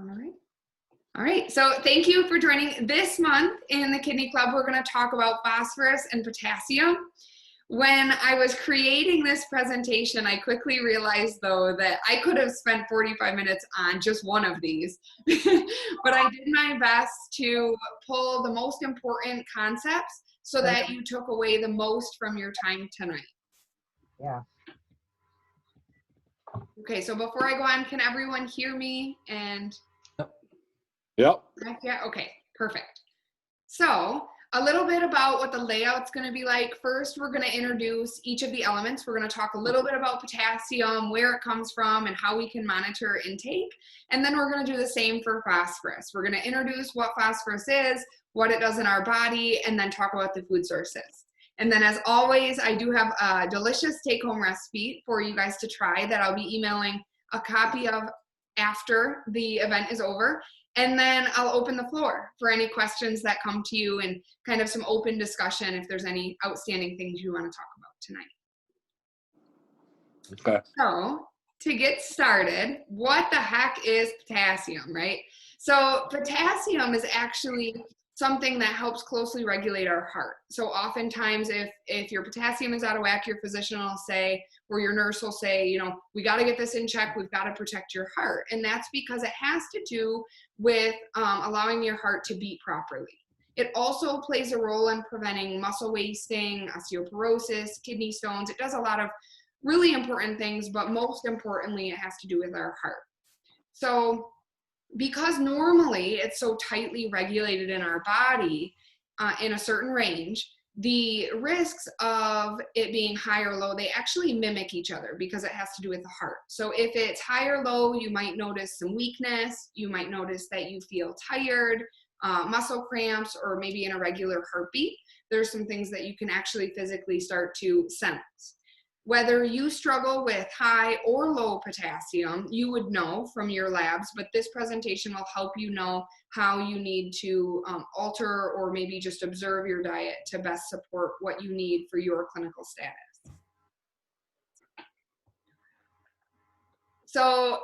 All right. All right, so thank you for joining. This month in the Kidney Club, we're going to talk about phosphorus and potassium. When I was creating this presentation, I quickly realized, though, that I could have spent 45 minutes on just one of these, but I did my best to pull the most important concepts so that you took away the most from your time tonight. Yeah. Okay, so before I go on, can everyone hear me? And Yep. yeah, okay, perfect. So a little bit about what the layout's going to be like. First, we're going to introduce each of the elements. We're going to talk a little bit about potassium, where it comes from, and how we can monitor intake. And then we're going to do the same for phosphorus. We're going to introduce what phosphorus is, what it does in our body, and then talk about the food sources. And then, as always, I do have a delicious take-home recipe for you guys to try that I'll be emailing a copy of after the event is over. And then I'll open the floor for any questions that come to you and kind of some open discussion if there's any outstanding things you want to talk about tonight. Okay. So to get started, what the heck is potassium, right? So potassium is actually something that helps closely regulate our heart. So oftentimes if your potassium is out of whack, your physician will say, or your nurse will say, you know, we got to get this in check. We've got to protect your heart. And that's because it has to do with allowing your heart to beat properly. It also plays a role in preventing muscle wasting, osteoporosis, kidney stones. It does a lot of really important things, but most importantly, it has to do with our heart. So because normally it's so tightly regulated in our body in a certain range, the risks of it being high or low, they actually mimic each other because it has to do with the heart. So if it's high or low, you might notice some weakness. You might notice that you feel tired, muscle cramps, or maybe an irregular heartbeat. There's some things that you can actually physically start to sense. Whether you struggle with high or low potassium, you would know from your labs, but this presentation will help you know how you need to alter or maybe just observe your diet to best support what you need for your clinical status. So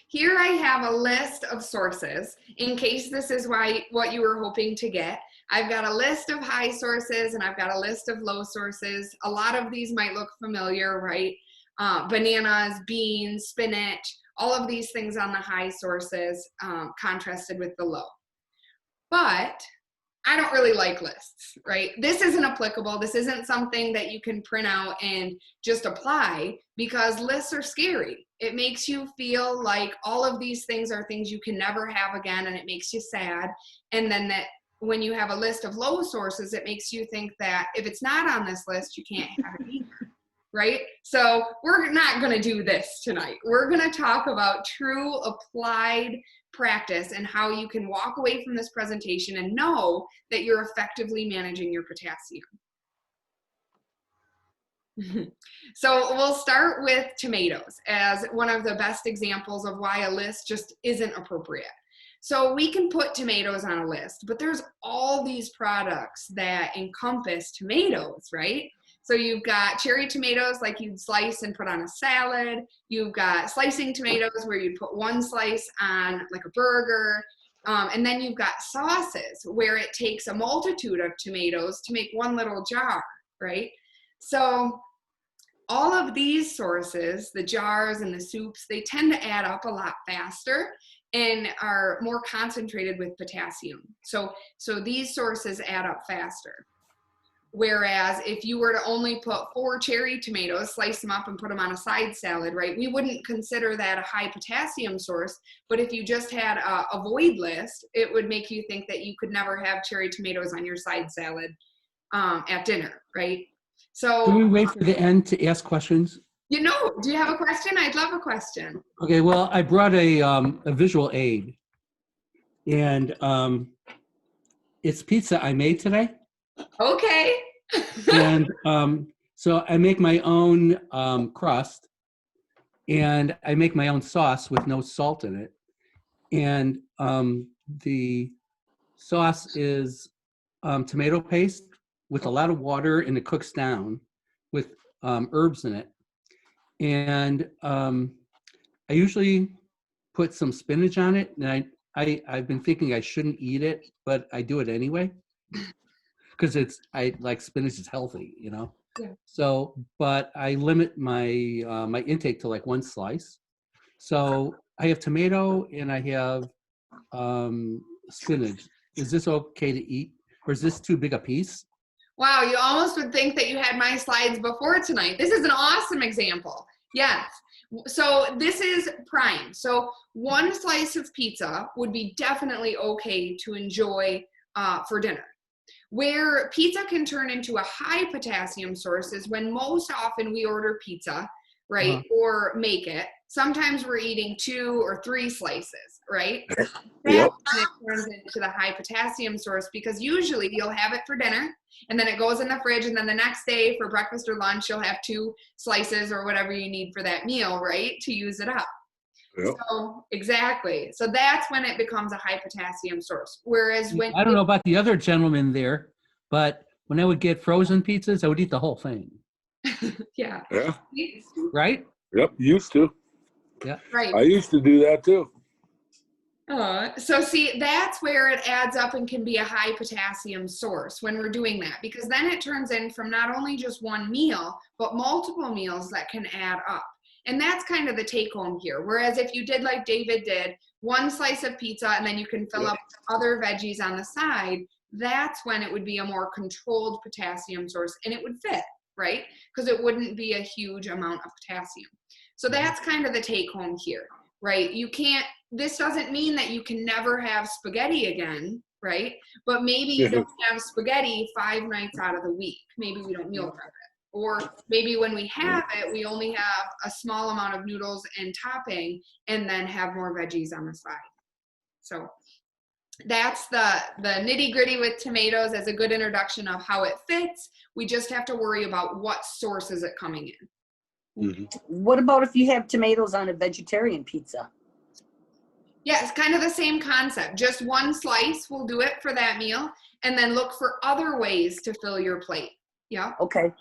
here I have a list of sources in case this is what you were hoping to get. I've got a list of high sources and I've got a list of low sources. A lot of these might look familiar, right? Bananas, beans, spinach, all of these things on the high sources contrasted with the low. But I don't really like lists, right? This isn't applicable. This isn't something that you can print out and just apply because lists are scary. It makes you feel like all of these things are things you can never have again, and it makes you sad. And then that when you have a list of low sources, it makes you think that if it's not on this list, you can't have it either, right? So we're not going to do this tonight. We're going to talk about true applied practice and how you can walk away from this presentation and know that you're effectively managing your potassium. So we'll start with tomatoes as one of the best examples of why a list just isn't appropriate. So we can put tomatoes on a list, but there's all these products that encompass tomatoes, right? So you've got cherry tomatoes like you'd slice and put on a salad. You've got slicing tomatoes where you'd put one slice on like a burger. And then you've got sauces where it takes a multitude of tomatoes to make one little jar, right? So all of these sources, the jars and the soups, they tend to add up a lot faster and are more concentrated with potassium. So these sources add up faster. Whereas if you were to only put 4 cherry tomatoes, slice them up and put them on a side salad, right? We wouldn't consider that a high potassium source, but if you just had a void list, it would make you think that you could never have cherry tomatoes on your side salad at dinner, right? So can we wait for the end to ask questions? You know, do you have a question? I'd love a question. Okay, well, I brought a visual aid, and it's pizza I made today. Okay. And so I make my own crust, and I make my own sauce with no salt in it. And the sauce is tomato paste with a lot of water, and it cooks down with herbs in it. And I usually put some spinach on it, and I've been thinking I shouldn't eat it, but I do it anyway because I like spinach is healthy, you know. Yeah. So, but I limit my my intake to like 1 slice. So I have tomato and I have spinach. Is this okay to eat, or is this too big a piece? Wow, you almost would think that you had my slides before tonight. This is an awesome example. Yes. So this is prime. So 1 slice of pizza would be definitely okay to enjoy for dinner. Where pizza can turn into a high potassium source is when most often we order pizza, right? Or make it. Sometimes we're eating 2 or 3 slices, right? That's Yep. when it turns into the high potassium source, because usually you'll have it for dinner and then it goes in the fridge, and then the next day for breakfast or lunch you'll have 2 slices or whatever you need for that meal, right? To use it up. Yep. So exactly. So that's when it becomes a high potassium source. Whereas when I don't know about the other gentleman there, but when I would get frozen pizzas, I would eat the whole thing. yeah. Yeah. Right? Yep. Used to. Right. I used to do that too. So see, that's where it adds up and can be a high potassium source when we're doing that, because then it turns in from not only just 1 meal, but multiple meals that can add up. And that's kind of the take home here. Whereas if you did like David did, 1 slice of pizza and then you can fill up other veggies on the side, that's when it would be a more controlled potassium source and it would fit, right? Because it wouldn't be a huge amount of potassium. So that's kind of the take home here, right? You can't, this doesn't mean that you can never have spaghetti again, right? But maybe you don't have spaghetti 5 nights out of the week. Maybe we don't meal prep it. Or maybe when we have it, we only have a small amount of noodles and topping and then have more veggies on the side. So that's the nitty gritty with tomatoes as a good introduction of how it fits. We just have to worry about what source is it coming in. What about if you have tomatoes on a vegetarian pizza? Yeah, it's kind of the same concept. Just 1 slice will do it for that meal, and then look for other ways to fill your plate. Yeah. Okay.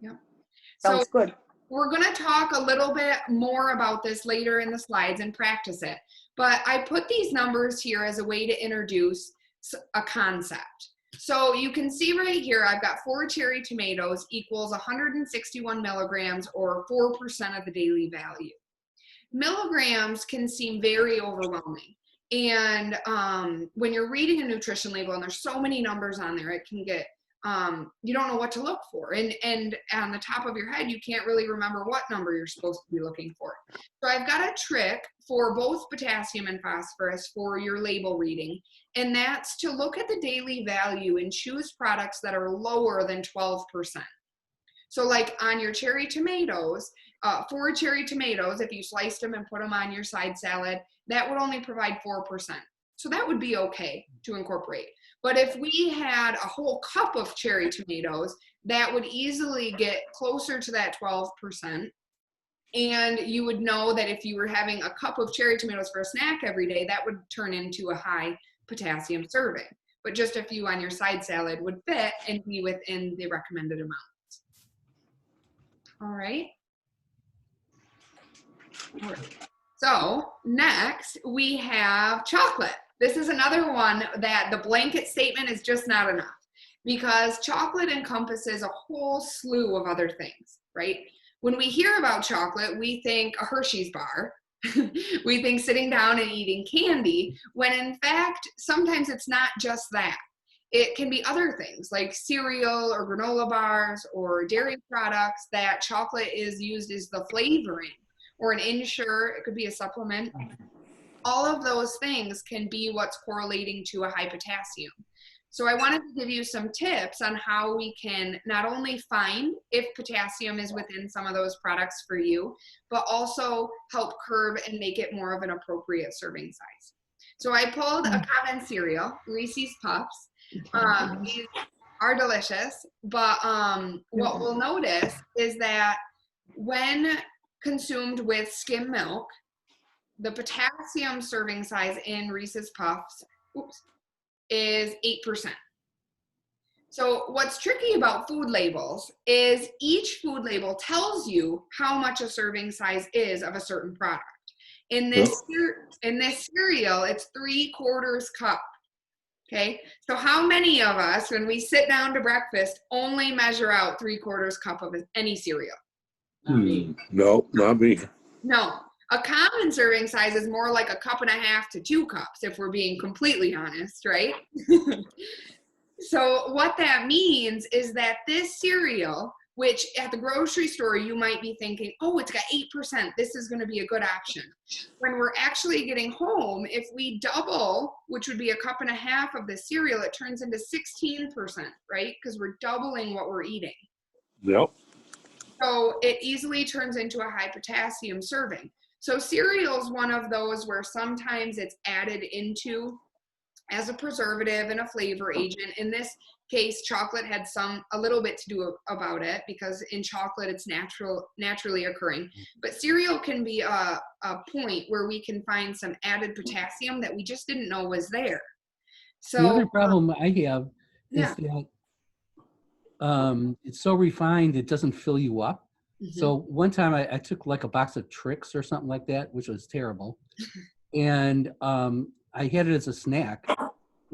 Yeah. Sounds So good. we're going to talk a little bit more about this later in the slides and practice it. But I put these numbers here as a way to introduce a concept. So you can see right here, I've got 4 cherry tomatoes equals 161 milligrams, or 4% of the daily value. Milligrams can seem very overwhelming. And when you're reading a nutrition label and there's so many numbers on there, it can get, you don't know what to look for. And on the top of your head, you can't really remember what number you're supposed to be looking for. So I've got a trick for both potassium and phosphorus for your label reading. And that's to look at the daily value and choose products that are lower than 12%. So like on your cherry tomatoes, 4 cherry tomatoes, if you sliced them and put them on your side salad, that would only provide 4%. So that would be okay to incorporate. But if we had a whole cup of cherry tomatoes, that would easily get closer to that 12%. And you would know that if you were having a cup of cherry tomatoes for a snack every day, that would turn into a high potassium serving. But just a few on your side salad would fit and be within the recommended amount. All right. So next we have chocolate. This is another one that the blanket statement is just not enough, because chocolate encompasses a whole slew of other things, right? When we hear about chocolate, we think a Hershey's bar. We think sitting down and eating candy, when in fact, sometimes it's not just that. It can be other things like cereal or granola bars or dairy products that chocolate is used as the flavoring, or an insure, it could be a supplement. All of those things can be what's correlating to a high potassium. So I wanted to give you some tips on how we can not only find if potassium is within some of those products for you, but also help curb and make it more of an appropriate serving size. So I pulled a common cereal, Reese's Puffs. These are delicious, but what we'll notice is that when consumed with skim milk, the potassium serving size in Reese's Puffs is 8%. So what's tricky about food labels is each food label tells you how much a serving size is of a certain product. In this cereal, it's 3/4 cup. Okay, so how many of us, when we sit down to breakfast, only measure out 3/4 cup of any cereal? No, not me. No. A common serving size is more like 1.5 to 2 cups, if we're being completely honest, right? So what that means is that this cereal, which at the grocery store you might be thinking, oh, it's got 8%, this is going to be a good option. When we're actually getting home, if we double, which would be 1.5 cups of the cereal, it turns into 16%, right? Because we're doubling what we're eating. Yep. So it easily turns into a high potassium serving. So cereal is one of those where sometimes it's added into as a preservative and a flavor agent. In this case, chocolate had a little bit to do about it, because in chocolate it's naturally occurring. But cereal can be a point where we can find some added potassium that we just didn't know was there. So The other problem I have yeah. is that it's so refined it doesn't fill you up. So one time I took like a box of Trix or something like that, which was terrible, and I had it as a snack,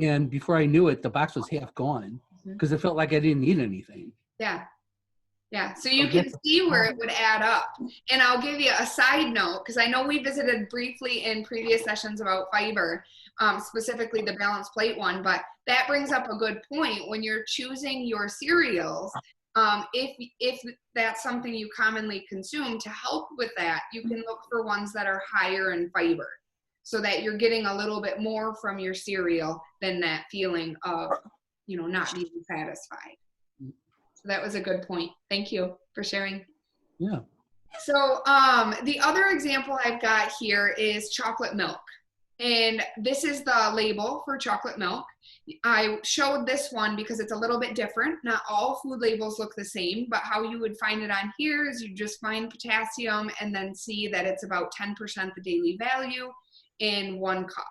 and before I knew it, the box was half gone because it felt like I didn't eat anything. Yeah, so you can see where it would add up. And I'll give you a side note, because I know we visited briefly in previous sessions about fiber, specifically the balanced plate one, but that brings up a good point. When you're choosing your cereals, if that's something you commonly consume, to help with that, you can look for ones that are higher in fiber, so that you're getting a little bit more from your cereal than that feeling of, not being satisfied. So that was a good point. Thank you for sharing. Yeah. So the other example I've got here is chocolate milk. And this is the label for chocolate milk. I showed this one because it's a little bit different. Not all food labels look the same, but how you would find it on here is you just find potassium and then see that it's about 10% the daily value in 1 cup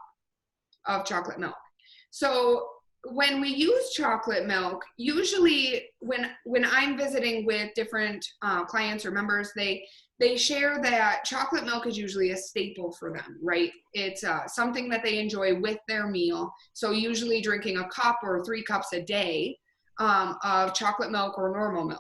of chocolate milk. So when we use chocolate milk, usually when I'm visiting with different clients or members, they share that chocolate milk is usually a staple for them, right? It's something that they enjoy with their meal. So usually drinking a cup or 3 cups a day of chocolate milk or normal milk.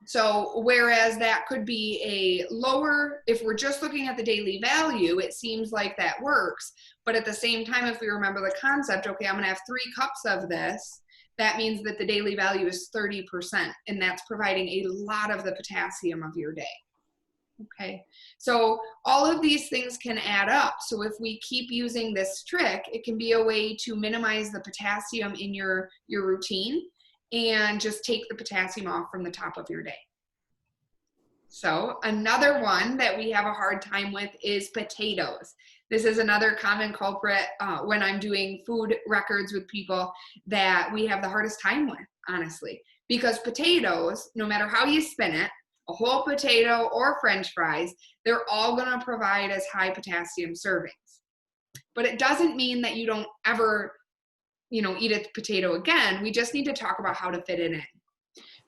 So whereas that could be a lower, if we're just looking at the daily value, it seems like that works. But at the same time, if we remember the concept, okay, I'm going to have 3 cups of this, that means that the daily value is 30%, and that's providing a lot of the potassium of your day. Okay, so all of these things can add up. So if we keep using this trick, it can be a way to minimize the potassium in your routine and just take the potassium off from the top of your day. So another one that we have a hard time with is potatoes. This is another common culprit when I'm doing food records with people that we have the hardest time with, honestly, because potatoes, no matter how you spin it, a whole potato or French fries, they're all going to provide as high potassium servings. But it doesn't mean that you don't ever, eat a potato again. We just need to talk about how to fit it in.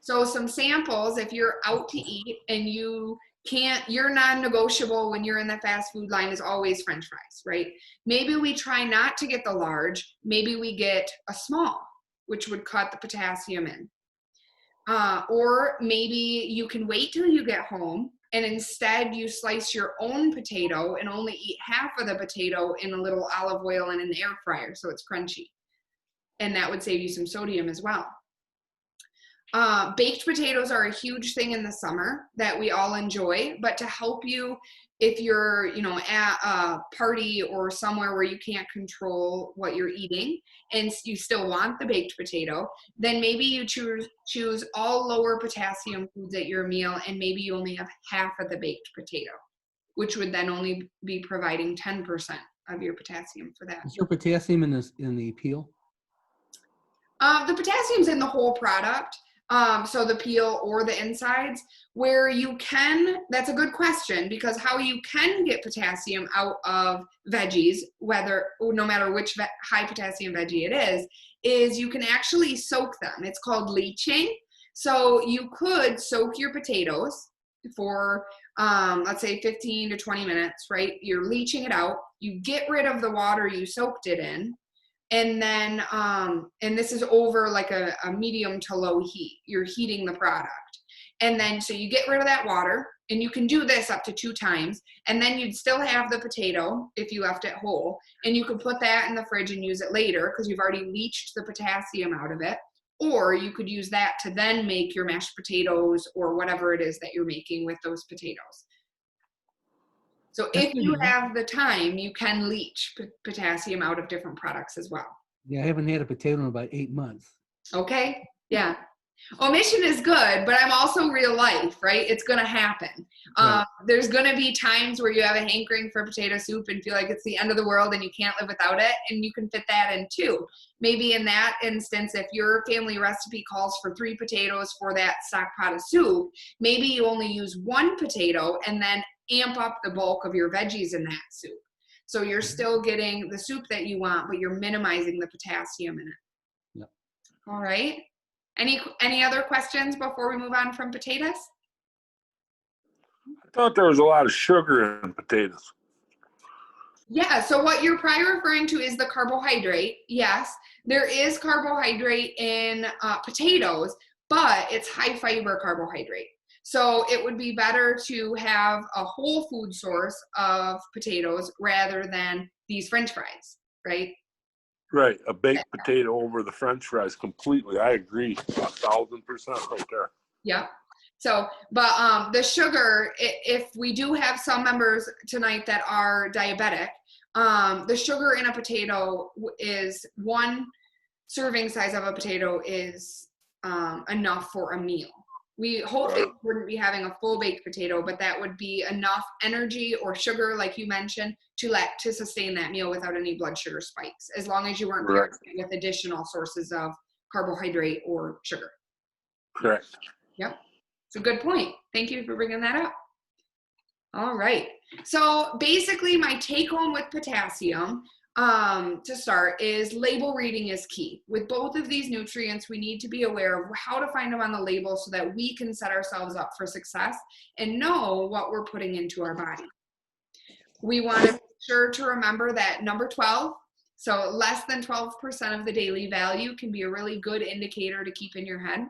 So some samples, if you're out to eat and your non-negotiable when you're in the fast food line is always French fries, right? Maybe we try not to get the large. Maybe we get a small, which would cut the potassium in. Or maybe you can wait till you get home and instead you slice your own potato and only eat half of the potato in a little olive oil in an air fryer so it's crunchy. And that would save you some sodium as well. Baked potatoes are a huge thing in the summer that we all enjoy, but to help you if you're, at a party or somewhere where you can't control what you're eating and you still want the baked potato, then maybe you choose all lower potassium foods at your meal, and maybe you only have half of the baked potato, which would then only be providing 10% of your potassium for that. Is there potassium in the peel? The potassium's in the whole product. So the peel or the insides, where you can, that's a good question, because how you can get potassium out of veggies, no matter which high potassium veggie it is you can actually soak them. It's called leaching. So you could soak your potatoes for let's say 15 to 20 minutes, right? You're leaching it out. You get rid of the water you soaked it in. And then, and this is over like a medium to low heat. You're heating the product. And then, so you get rid of that water, and you can do this up to 2 times. And then you'd still have the potato if you left it whole. And you could put that in the fridge and use it later because you've already leached the potassium out of it. Or you could use that to then make your mashed potatoes or whatever it is that you're making with those potatoes. So if you have the time, you can leach potassium out of different products as well. Yeah, I haven't had a potato in about 8 months. Okay, yeah. Omission is good, but I'm also real life, right? It's going to happen. Right. There's going to be times where you have a hankering for potato soup and feel like it's the end of the world and you can't live without it, and you can fit that in too. Maybe in that instance, if your family recipe calls for 3 potatoes for that stock pot of soup, maybe you only use 1 potato and then amp up the bulk of your veggies in that soup. So you're still getting the soup that you want, but you're minimizing the potassium in it. Yep. All right. Any other questions before we move on from potatoes? I thought there was a lot of sugar in potatoes. Yeah, so what you're probably referring to is the carbohydrate. Yes, there is carbohydrate in potatoes, but it's high fiber carbohydrate. So it would be better to have a whole food source of potatoes rather than these French fries, right? Right, a baked potato over the French fries completely. I agree, 1,000% right there. Yep. So, but the sugar, if we do have some members tonight that are diabetic, the sugar in a potato is 1 serving size of a potato is enough for a meal. We hopefully wouldn't be having a full baked potato, but that would be enough energy or sugar, like you mentioned, to sustain that meal without any blood sugar spikes, as long as you weren't pairing it with additional sources of carbohydrate or sugar. Correct. Yep. It's a good point. Thank you for bringing that up. All right. So basically my take home with potassium to start is label reading is key. With both of these nutrients, we need to be aware of how to find them on the label so that we can set ourselves up for success and know what we're putting into our body. We want to be sure to remember that number 12, so less than 12% of the daily value, can be a really good indicator to keep in your head.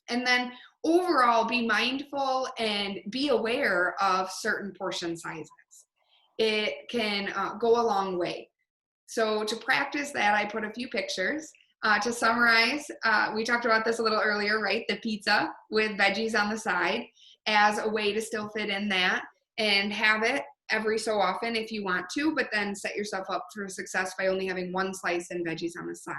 And then overall, be mindful and be aware of certain portion sizes. It can go a long way. So to practice that, I put a few pictures. To summarize, we talked about this a little earlier, right? The pizza with veggies on the side as a way to still fit in that and have it every so often if you want to, but then set yourself up for success by only having 1 slice and veggies on the side.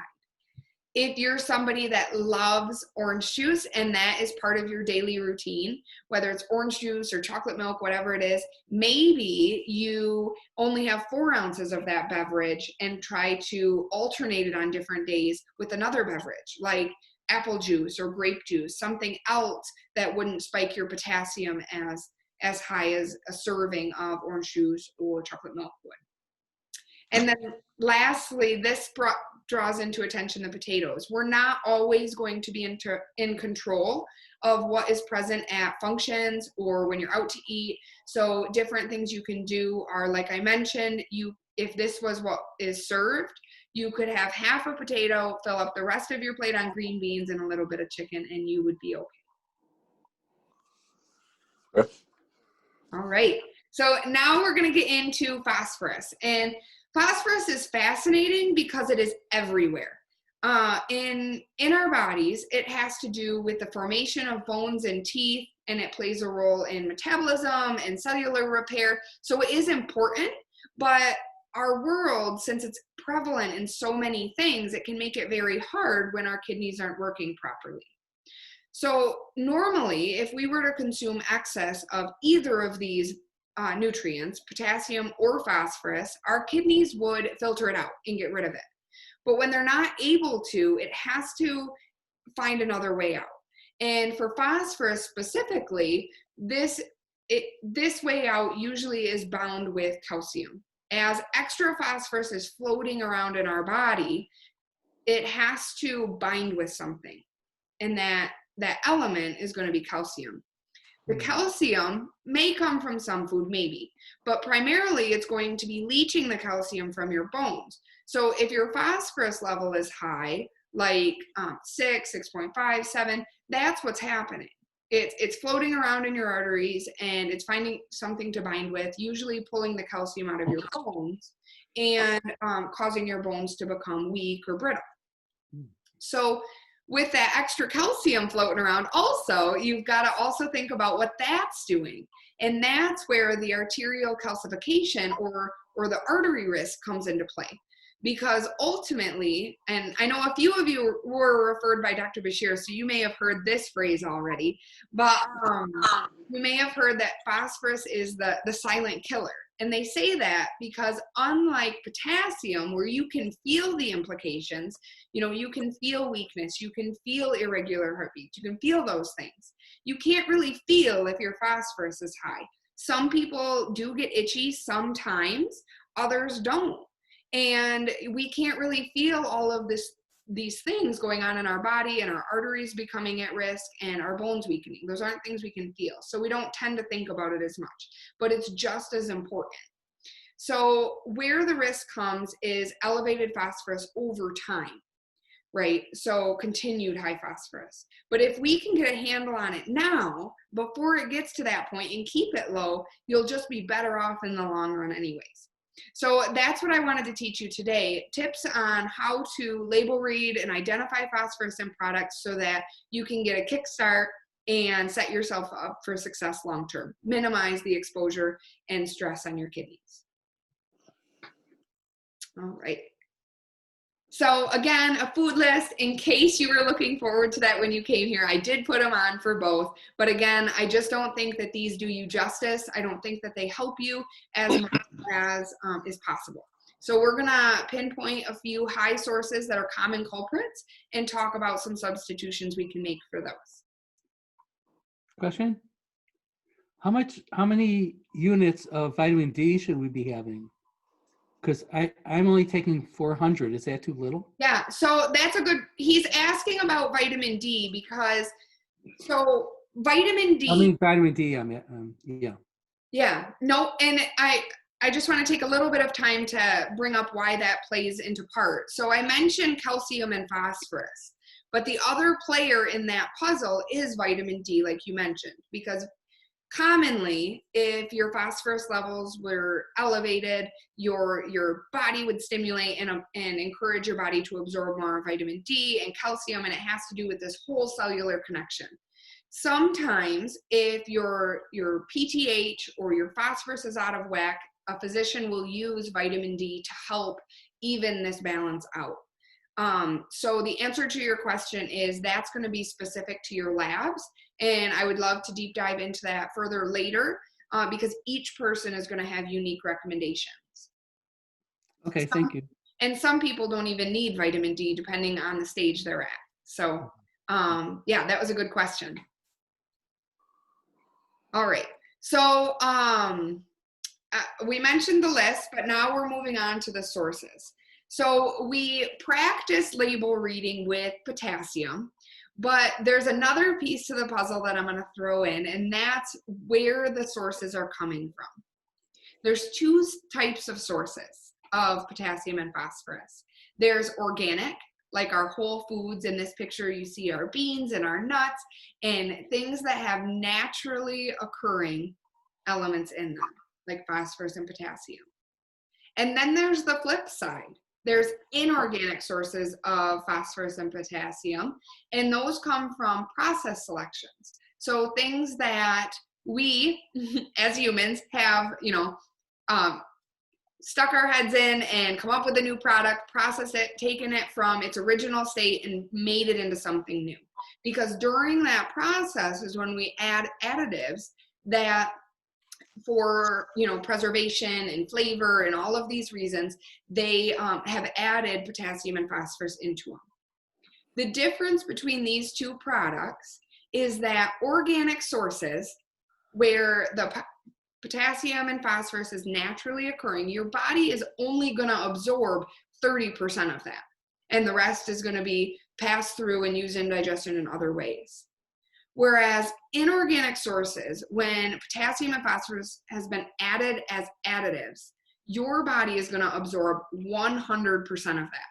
If you're somebody that loves orange juice and that is part of your daily routine, whether it's orange juice or chocolate milk, whatever it is, maybe you only have 4 ounces of that beverage and try to alternate it on different days with another beverage, like apple juice or grape juice, something else that wouldn't spike your potassium as high as a serving of orange juice or chocolate milk would. And then lastly, this draws into attention the potatoes. We're not always going to be in control of what is present at functions or when you're out to eat. So different things you can do are, like I mentioned, if this was what is served, you could have half a potato, fill up the rest of your plate on green beans and a little bit of chicken, and you would be okay. All right. So now we're going to get into phosphorus. And phosphorus is fascinating because it is everywhere. In our bodies, it has to do with the formation of bones and teeth, and it plays a role in metabolism and cellular repair. So it is important, but our world, since it's prevalent in so many things, it can make it very hard when our kidneys aren't working properly. So normally, if we were to consume excess of either of these nutrients, potassium or phosphorus, our kidneys would filter it out and get rid of it. But when they're not able to, it has to find another way out. And for phosphorus specifically, this way out usually is bound with calcium. As extra phosphorus is floating around in our body, it has to bind with something. And that element is going to be calcium. The calcium may come from some food, maybe, but primarily it's going to be leaching the calcium from your bones. So if your phosphorus level is high, like 6, 6.5, 7, that's what's happening. It's floating around in your arteries and it's finding something to bind with, usually pulling the calcium out of your bones and causing your bones to become weak or brittle. So with that extra calcium floating around, also, you've got to also think about what that's doing. And that's where the arterial calcification or the artery risk comes into play. Because ultimately, and I know a few of you were referred by Dr. Bashir, so you may have heard this phrase already, but you may have heard that phosphorus is the silent killer. And they say that because unlike potassium, where you can feel the implications, you can feel weakness, you can feel irregular heartbeats, you can feel those things. You can't really feel if your phosphorus is high. Some people do get itchy sometimes, others don't. And we can't really feel all of these things going on in our body, and our arteries becoming at risk and our bones weakening. Those aren't things we can feel. So we don't tend to think about it as much, but it's just as important. So where the risk comes is elevated phosphorus over time, right? So continued high phosphorus. But if we can get a handle on it now, before it gets to that point, and keep it low, you'll just be better off in the long run anyways. So that's what I wanted to teach you today, tips on how to label read and identify phosphorus in products so that you can get a kickstart and set yourself up for success long-term. Minimize the exposure and stress on your kidneys. All right. So again, a food list, in case you were looking forward to that when you came here, I did put them on for both. But again, I just don't think that these do you justice. I don't think that they help you as much as is possible. So we're gonna pinpoint a few high sources that are common culprits and talk about some substitutions we can make for those. Question? How many units of vitamin D should we be having? Because I'm only taking 400. Is that too little? Yeah, so that's a good, he's asking about vitamin D because, so vitamin D. I mean, vitamin D, yeah. Yeah, no, and I just want to take a little bit of time to bring up why that plays into part. So I mentioned calcium and phosphorus, but the other player in that puzzle is vitamin D, like you mentioned, because commonly, if your phosphorus levels were elevated, your body would stimulate and encourage your body to absorb more vitamin D and calcium, and it has to do with this whole cellular connection. Sometimes, if your PTH or your phosphorus is out of whack, a physician will use vitamin D to help even this balance out. So the answer to your question is that's going to be specific to your labs. And I would love to deep dive into that further later because each person is going to have unique recommendations. Okay, thank you. And some people don't even need vitamin D depending on the stage they're at. So yeah, that was a good question. All right. So we mentioned the list, but now we're moving on to the sources. So we practice label reading with potassium, but there's another piece to the puzzle that I'm going to throw in, and that's where the sources are coming from. There's two types of sources of potassium and phosphorus. There's organic, like our whole foods. In this picture, you see our beans and our nuts and things that have naturally occurring elements in them, like phosphorus and potassium. And then there's the flip side. There's inorganic sources of phosphorus and potassium, and those come from process selections. So things that we, as humans, have, stuck our heads in and come up with a new product, process it, taken it from its original state and made it into something new. Because during that process is when we add additives that for preservation and flavor and all of these reasons, they have added potassium and phosphorus into them. The difference between these two products is that organic sources, where the potassium and phosphorus is naturally occurring, your body is only going to absorb 30% of that, and the rest is going to be passed through and used in digestion in other ways. Whereas inorganic sources, when potassium and phosphorus has been added as additives, your body is going to absorb 100% of that.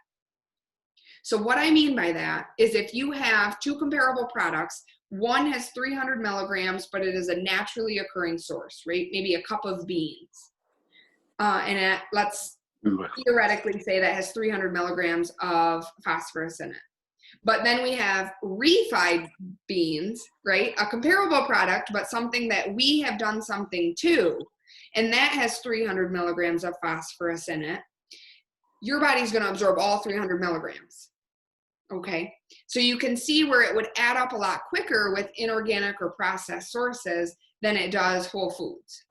So what I mean by that is if you have two comparable products, one has 300 milligrams, but it is a naturally occurring source, right? Maybe a cup of beans. Let's theoretically say that has 300 milligrams of phosphorus in it. But then we have refried beans, right? A comparable product, but something that we have done something to, and that has 300 milligrams of phosphorus in it. Your body's going to absorb all 300 milligrams. Okay, so you can see where it would add up a lot quicker with inorganic or processed sources than it does whole foods.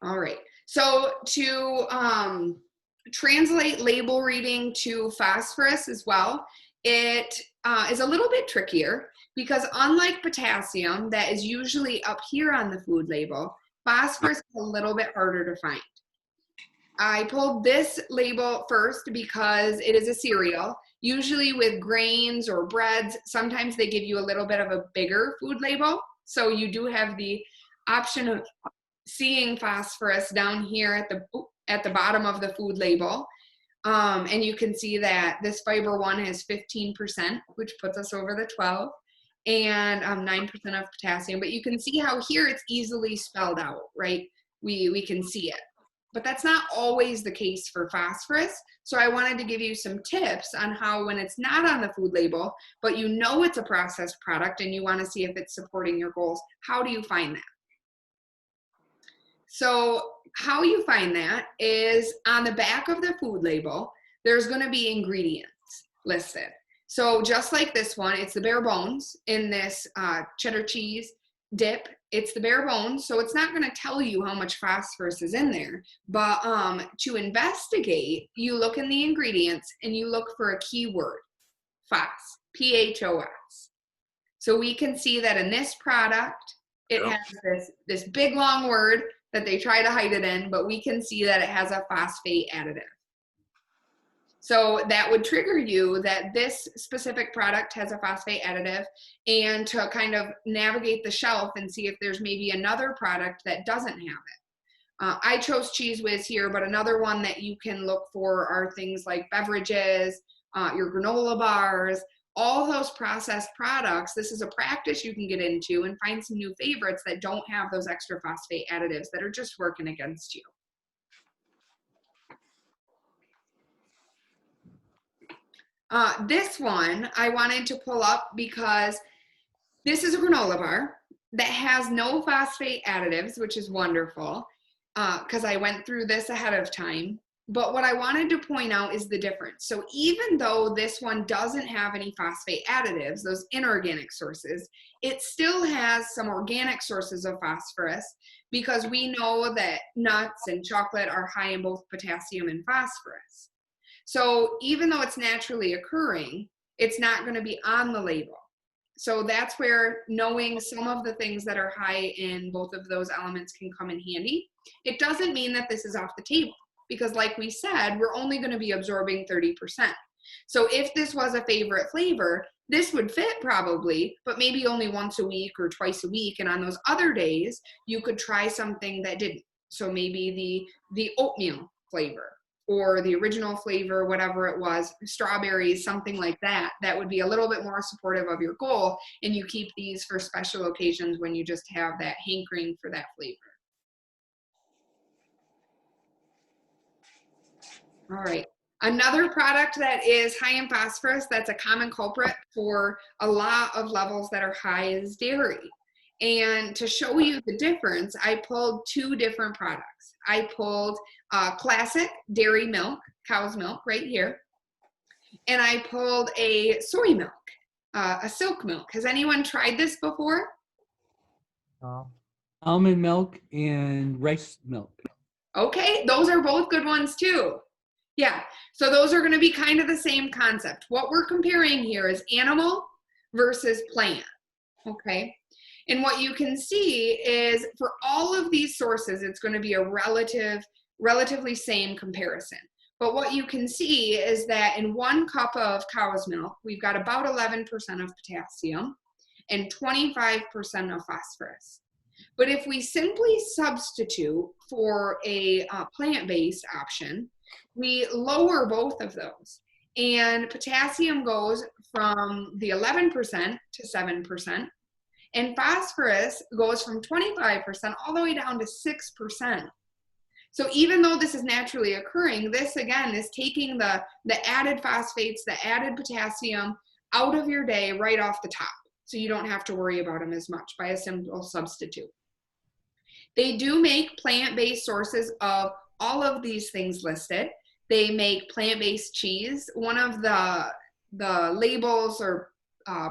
All right, so to translate label reading to phosphorus as well, it is a little bit trickier because unlike potassium that is usually up here on the food label, phosphorus is a little bit harder to find. I pulled this label first because it is a cereal. Usually with grains or breads, sometimes they give you a little bit of a bigger food label. So you do have the option of seeing phosphorus down here at the bottom of the food label. And you can see that this fiber one has 15%, which puts us over the 12, and 9% of potassium. But you can see how here it's easily spelled out, right? We can see it. But that's not always the case for phosphorus. So I wanted to give you some tips on how when it's not on the food label, but you know it's a processed product and you want to see if it's supporting your goals, how do you find that? So how you find that is on the back of the food label, there's going to be ingredients listed. So just like this one, it's the bare bones in this cheddar cheese dip. It's the bare bones, so it's not going to tell you how much phosphorus is in there. But to investigate, you look in the ingredients and you look for a keyword, phos, P-H-O-S. So we can see that in this product, it has this big long word that they try to hide it in, but we can see that it has a phosphate additive. So that would trigger you that this specific product has a phosphate additive, and to kind of navigate the shelf and see if there's maybe another product that doesn't have it. I chose Cheese Whiz here, but another one that you can look for are things like beverages, your granola bars, all those processed products. This is a practice you can get into and find some new favorites that don't have those extra phosphate additives that are just working against you. This one I wanted to pull up because this is a granola bar that has no phosphate additives, which is wonderful because I went through this ahead of time. But what I wanted to point out is the difference. So even though this one doesn't have any phosphate additives, those inorganic sources, it still has some organic sources of phosphorus because we know that nuts and chocolate are high in both potassium and phosphorus. So even though it's naturally occurring, it's not going to be on the label. So that's where knowing some of the things that are high in both of those elements can come in handy. It doesn't mean that this is off the table because like we said, we're only going to be absorbing 30%. So if this was a favorite flavor, this would fit probably, but maybe only once a week or twice a week. And on those other days, you could try something that didn't. So maybe the oatmeal flavor, or the original flavor, whatever it was, strawberries, something like that, that would be a little bit more supportive of your goal, and you keep these for special occasions when you just have that hankering for that flavor. All right, another product that is high in phosphorus, that's a common culprit for a lot of levels that are high, is dairy. And to show you the difference, I pulled two different products. I pulled classic dairy milk, cow's milk right here. And I pulled a soy milk, a silk milk. Has anyone tried this before? Almond milk and rice milk. Okay, those are both good ones too. Yeah, so those are gonna be kind of the same concept. What we're comparing here is animal versus plant, okay? And what you can see is for all of these sources, it's going to be a relatively same comparison. But what you can see is that in 1 cup of cow's milk, we've got about 11% of potassium and 25% of phosphorus. But if we simply substitute for a plant-based option, we lower both of those. And potassium goes from the 11% to 7%, and phosphorus goes from 25% all the way down to 6%. So even though this is naturally occurring, this again is taking the added phosphates, the added potassium out of your day right off the top. So you don't have to worry about them as much by a simple substitute. They do make plant-based sources of all of these things listed. They make plant-based cheese. One of the labels or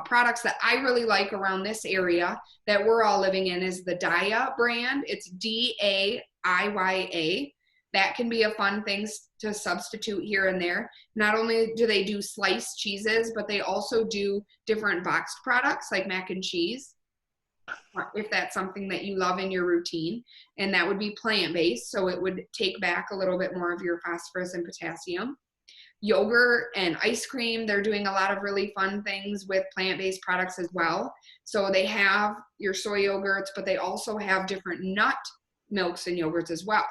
products that I really like around this area that we're all living in is the Daiya brand. It's DAIYA. That can be a fun thing to substitute here and there. Not only do they do sliced cheeses, but they also do different boxed products like mac and cheese, if that's something that you love in your routine. And that would be plant-based, so it would take back a little bit more of your phosphorus and potassium. Yogurt and ice cream, they're doing a lot of really fun things with plant-based products as well. So they have your soy yogurts, but they also have different nut milks and yogurts as well.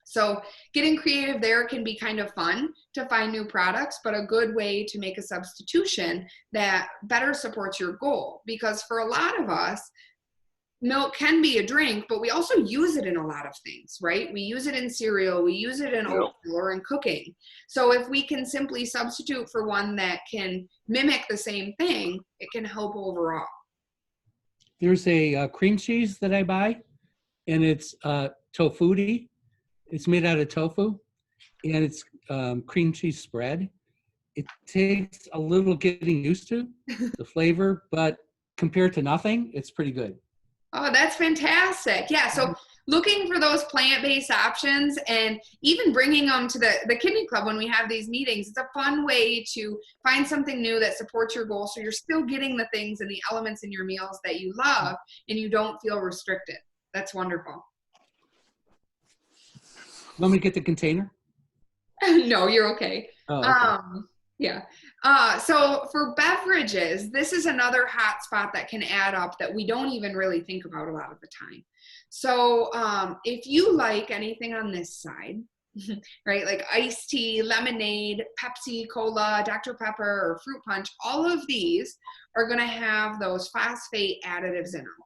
So getting creative there can be kind of fun to find new products, but a good way to make a substitution that better supports your goal. Because for a lot of us, milk can be a drink, but we also use it in a lot of things, right? We use it in cereal, we use it in oatmeal or in cooking. So if we can simply substitute for one that can mimic the same thing, it can help overall. There's a cream cheese that I buy, and it's tofuti. It's made out of tofu, and it's cream cheese spread. It takes a little getting used to, the flavor, but compared to nothing, it's pretty good. Oh, that's fantastic. Yeah, so looking for those plant-based options and even bringing them to the Kidney Club when we have these meetings, it's a fun way to find something new that supports your goal so you're still getting the things and the elements in your meals that you love and you don't feel restricted. That's wonderful. Want me to get the container? No, you're okay. Oh, okay. Yeah. So for beverages, this is another hot spot that can add up that we don't even really think about a lot of the time. So if you like anything on this side, right, like iced tea, lemonade, Pepsi, Cola, Dr. Pepper, or fruit punch, all of these are going to have those phosphate additives in them.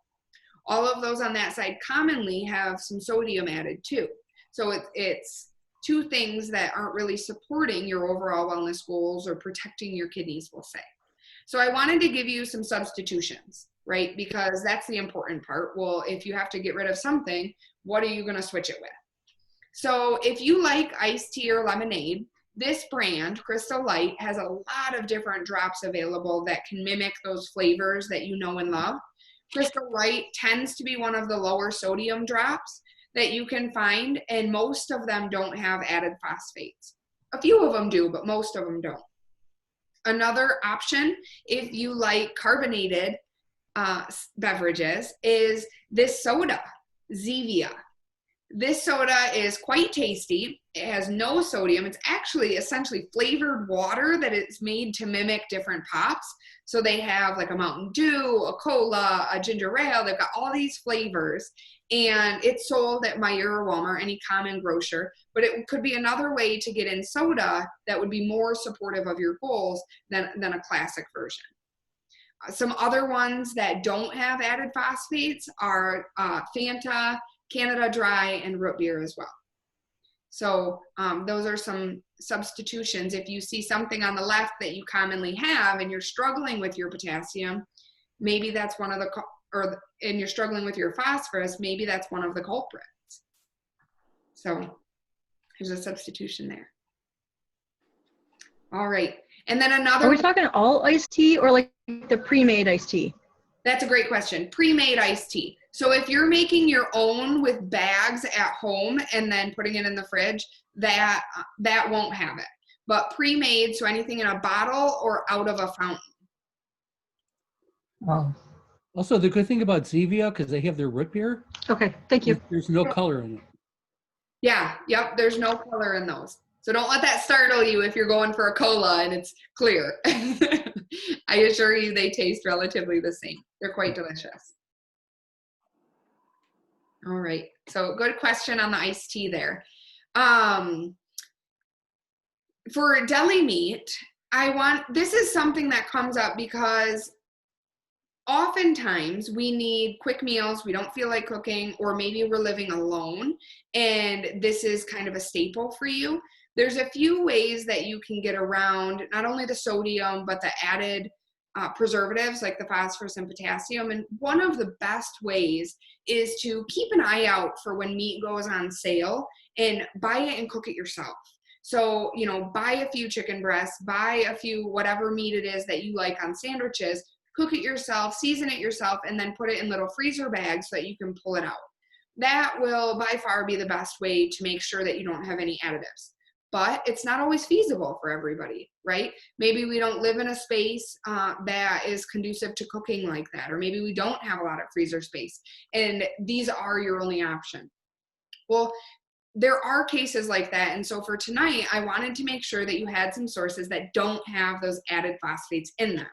All of those on that side commonly have some sodium added too. So it's two things that aren't really supporting your overall wellness goals or protecting your kidneys, we'll say. So I wanted to give you some substitutions, right? Because that's the important part. Well, if you have to get rid of something, what are you going to switch it with? So if you like iced tea or lemonade, this brand, Crystal Light, has a lot of different drops available that can mimic those flavors that you know and love. Crystal Light tends to be one of the lower sodium drops that you can find, and most of them don't have added phosphates. A few of them do, but most of them don't. Another option, if you like carbonated beverages, is this soda, Zevia. This soda is quite tasty. It has no sodium. It's actually essentially flavored water that is made to mimic different pops. So they have like a Mountain Dew, a cola, a ginger ale. They've got all these flavors. And it's sold at Meijer or Walmart, any common grocer. But it could be another way to get in soda that would be more supportive of your goals than a classic version. Some other ones that don't have added phosphates are Fanta, Canada Dry, and root beer as well. So those are some substitutions. If you see something on the left that you commonly have and you're struggling with your potassium, maybe that's one of the, and you're struggling with your phosphorus, maybe that's one of the culprits. So there's a substitution there. All right. And then another. Are we talking all iced tea or like the pre-made iced tea? That's a great question. Pre-made iced tea. So if you're making your own with bags at home and then putting it in the fridge, that won't have it. But pre-made, so anything in a bottle or out of a fountain. Oh. Also, the good thing about Zevia, because they have their root beer, Okay, thank you. there's no color in it. Yeah, yep, there's no color in those. So don't let that startle you if you're going for a cola and it's clear. I assure you they taste relatively the same. They're quite delicious. All right, so good question on the iced tea there. For deli meat, this is something that comes up because oftentimes we need quick meals, we don't feel like cooking, or maybe we're living alone and this is kind of a staple for you. There's a few ways that you can get around not only the sodium, but the added preservatives like the phosphorus and potassium. And one of the best ways is to keep an eye out for when meat goes on sale and buy it and cook it yourself. So, you know, buy a few chicken breasts, buy a few whatever meat it is that you like on sandwiches, cook it yourself, season it yourself, and then put it in little freezer bags so that you can pull it out. That will by far be the best way to make sure that you don't have any additives. But it's not always feasible for everybody, right? Maybe we don't live in a space that is conducive to cooking like that, or maybe we don't have a lot of freezer space, and these are your only option. Well, there are cases like that, and so for tonight, I wanted to make sure that you had some sources that don't have those added phosphates in them.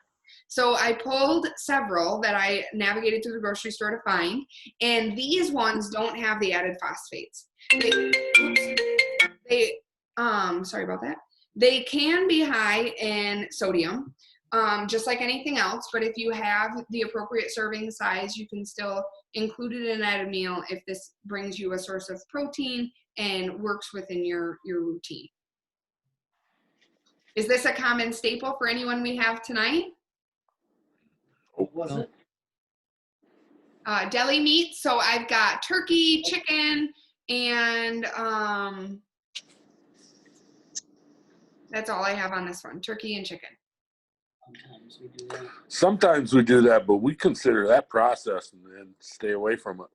So I pulled several that I navigated through the grocery store to find, and these ones don't have the added phosphates. Sorry about that. They can be high in sodium, just like anything else, but if you have the appropriate serving size, you can still include it in at a meal if this brings you a source of protein and works within your routine. Is this a common staple for anyone we have tonight? What was it? Deli meat. So I've got turkey, chicken, and that's all I have on this one, turkey and chicken. Sometimes we do that. Sometimes we do that, but we consider that process and then stay away from it.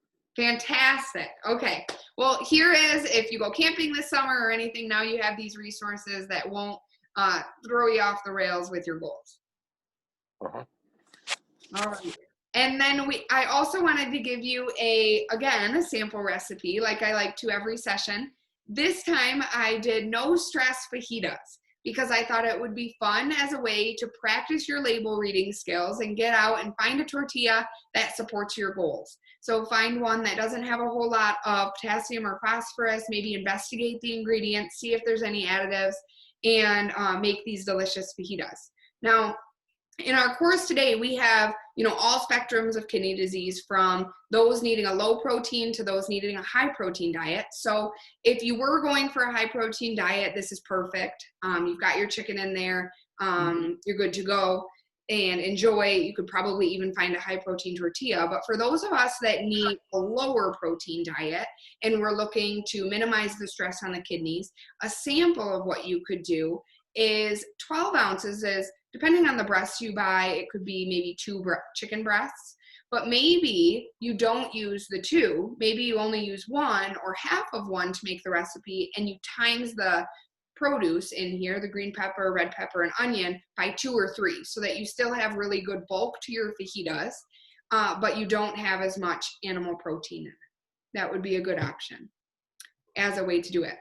Fantastic. Okay. Well, here is, if you go camping this summer or anything, now you have these resources that won't throw you off the rails with your goals. Uh-huh. All right. And then I also wanted to give you again, a sample recipe like I like to every session. This time I did no stress fajitas because I thought it would be fun as a way to practice your label reading skills and get out and find a tortilla that supports your goals. So find one that doesn't have a whole lot of potassium or phosphorus, maybe investigate the ingredients, see if there's any additives, and make these delicious fajitas. Now, in our course today, we have, all spectrums of kidney disease, from those needing a low protein to those needing a high protein diet. So if you were going for a high protein diet, this is perfect. You've got your chicken in there. You're good to go and enjoy. You could probably even find a high protein tortilla. But for those of us that need a lower protein diet and we're looking to minimize the stress on the kidneys, a sample of what you could do is 12 ounces is, depending on the breasts you buy, it could be maybe 2 chicken breasts, but maybe you don't use the 2, maybe you only use 1 or half of 1 to make the recipe, and you times the produce in here, the green pepper, red pepper, and onion, by 2 or 3, so that you still have really good bulk to your fajitas, but you don't have as much animal protein in it. That would be a good option as a way to do it.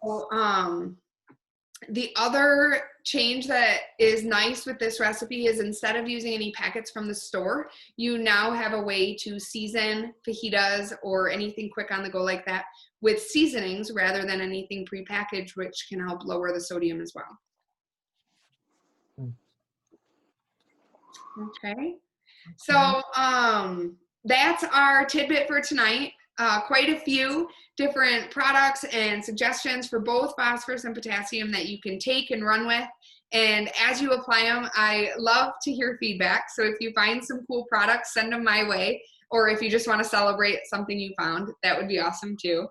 So, the other change that is nice with this recipe is, instead of using any packets from the store, you now have a way to season fajitas or anything quick on the go like that with seasonings rather than anything prepackaged, which can help lower the sodium as well. Okay. So that's our tidbit for tonight. Quite a few different products and suggestions for both phosphorus and potassium that you can take and run with. And as you apply them, I love to hear feedback. So if you find some cool products, send them my way. Or if you just want to celebrate something you found, that would be awesome too.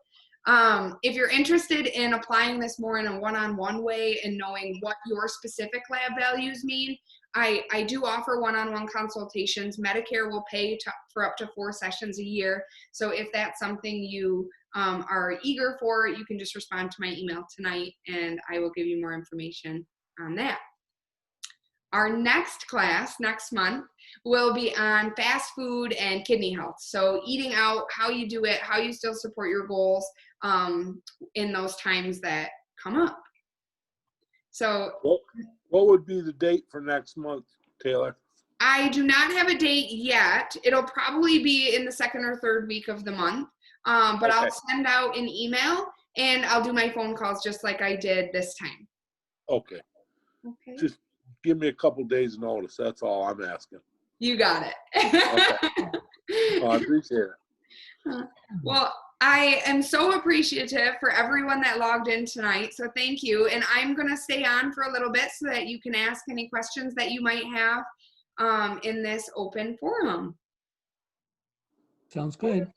If you're interested in applying this more in a one-on-one way and knowing what your specific lab values mean, I do offer one-on-one consultations. Medicare will pay for up to 4 sessions a year. So if that's something you are eager for, you can just respond to my email tonight and I will give you more information on that. Our next class next month will be on fast food and kidney health. So eating out, how you do it, how you still support your goals in those times that come up. So What would be the date for next month, Taylor? I do not have a date yet. It'll probably be in the second or third week of the month. But Okay. I'll send out an email and I'll do my phone calls just like I did this time. Okay. Okay. Just give me a couple days notice. That's all I'm asking. You got it. Oh, I appreciate it. Well, I am so appreciative for everyone that logged in tonight. So thank you. And I'm going to stay on for a little bit so that you can ask any questions that you might have in this open forum. Sounds good.